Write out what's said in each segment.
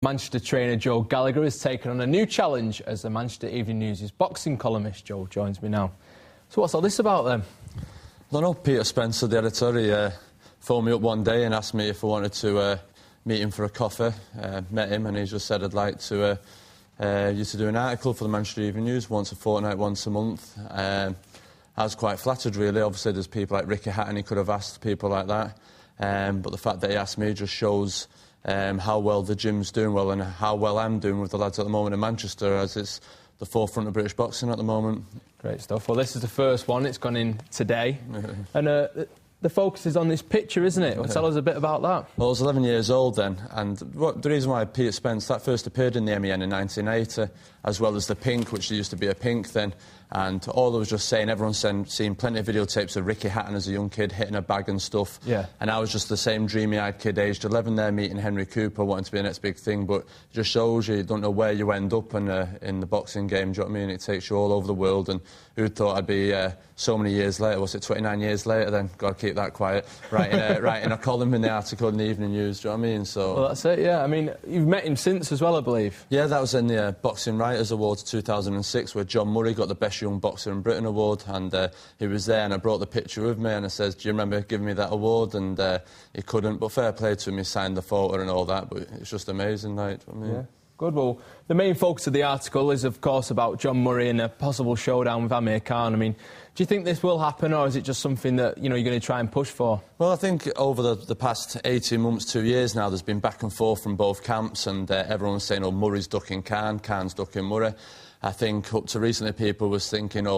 Manchester trainer Joe Gallagher has taken on a new challenge as the Manchester Evening News' boxing columnist. Joe joins me now. So what's all this about then? I don't know. Peter Spencer, the editor, he phoned me up one day and asked me if I wanted to meet him for a coffee. Met him and he just said I'd like to you to do an article for the Manchester Evening News once a fortnight, once a month. I was quite flattered, really. Obviously there's people like Ricky Hatton he could have asked, people like that. But the fact that he asked me just shows how well the gym's doing well and how well I'm doing with the lads at the moment in Manchester, as it's the forefront of British boxing at the moment. Great stuff. Well, this is the first one. It's gone in today. And the focus is on this picture, isn't it? Well, tell us a bit about that. Well, I was 11 years old then, and the reason why Peter Spence, that first appeared in the MEN in 1980, as well as the Pink, which used to be a Pink then, and all I was just saying, everyone's seen plenty of videotapes of Ricky Hatton as a young kid hitting a bag and stuff. Yeah. And I was just the same dreamy-eyed kid, aged 11 there, meeting Henry Cooper, wanting to be the next big thing, but it just shows you don't know where you end up in the boxing game, do you know what I mean? It takes you all over the world, and who'd thought I'd be so many years later, was it 29 years later then? Got to keep that quiet. Writing a column in the article in the Evening News, do you know what I mean? So. Well, that's it, yeah. I mean, you've met him since as well, I believe. Yeah, that was in the Boxing Writers Awards 2006, where John Murray got the Best Young Boxer in Britain award, and he was there, and I brought the picture with me, and I says, do you remember giving me that award? And he couldn't, but fair play to him, he signed the photo and all that, but it's just amazing, like, I mean. Yeah. Good. Well, the main focus of the article is, of course, about John Murray and a possible showdown with Amir Khan. I mean, do you think this will happen, or is it just something that, you know, you're going to try and push for? Well, I think over the past 18 months, 2 years now, there's been back and forth from both camps, and everyone's saying, oh, Murray's ducking Khan, Khan's ducking Murray. I think up to recently people was thinking,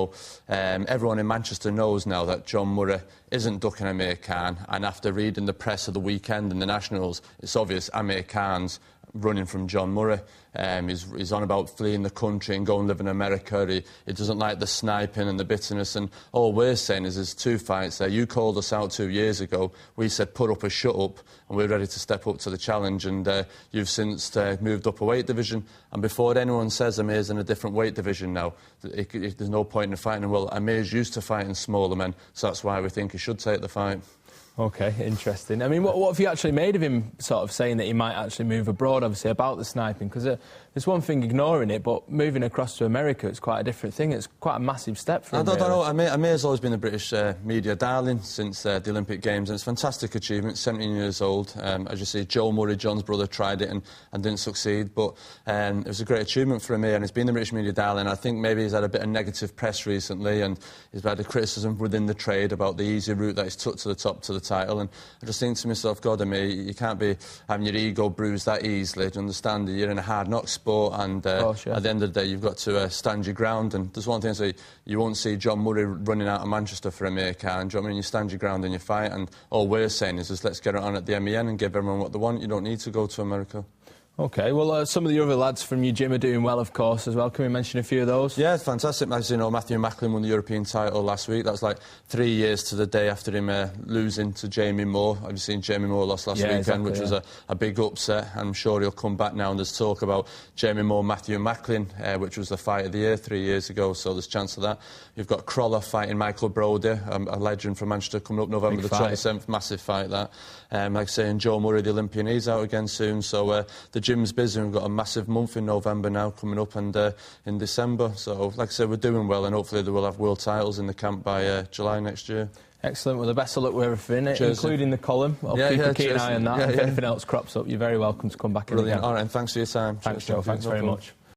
everyone in Manchester knows now that John Murray isn't ducking Amir Khan, and after reading the press of the weekend and the Nationals, it's obvious Amir Khan's running from John Murray. He's on about fleeing the country and going live in America. He doesn't like the sniping and the bitterness, and all we're saying is there's two fights there. You called us out 2 years ago. We said put up or shut up, and we're ready to step up to the challenge, and you've since moved up a weight division, and before anyone says Amir's in a different weight division now, there's no point in fighting him. Well, Amir's used to fighting smaller men, so that's why we think he should take the fight. OK, interesting. I mean, what have you actually made of him sort of saying that he might actually move abroad, obviously, about the sniping? Because there's one thing ignoring it, but moving across to America, it's quite a different thing. It's quite a massive step for him. I don't know. Amir's always been the British media darling since the Olympic Games, and it's a fantastic achievement. 17 years old. As you see, Joe Murray, John's brother, tried it and didn't succeed, but it was a great achievement for Amir, and he's been the British media darling. I think maybe he's had a bit of negative press recently, and he's had a criticism within the trade about the easy route that he's took to the top, to the title, and I just think to myself, God, Amir, you can't be having your ego bruised that easily. Do you understand? You're in a hard knock sport, and at the end of the day, you've got to stand your ground. And there's one thing I say, you won't see John Murray running out of Manchester for Amir Khan. Do you know what I mean? You stand your ground in your fight, and all we're saying is let's get it on at the MEN and give everyone what they want. You don't need to go to America. OK, well, some of the other lads from your gym are doing well, of course, as well. Can we mention a few of those? Yeah, it's fantastic. As you know, Matthew Macklin won the European title last week. That was like 3 years to the day after him losing to Jamie Moore. Have you seen Jamie Moore lost last weekend, exactly, which was a big upset. I'm sure he'll come back now, and there's talk about Jamie Moore, Matthew Macklin, which was the fight of the year 3 years ago, so there's chance of that. You've got Crawler fighting Michael Brody, a legend from Manchester, coming up November the 27th. Massive fight, that. Like I say, and Joe Murray, the Olympian, he's out again soon, so the gym's busy. We've got a massive month in November now coming up, and in December. So, like I said, we're doing well, and hopefully they will have world titles in the camp by July next year. Excellent. Well, the best of luck with everything, including the column. I'll keep a keen eye on that. If anything else crops up, you're very welcome to come back in again. All right, and thanks for your time. Thanks, Joe. Thanks very much.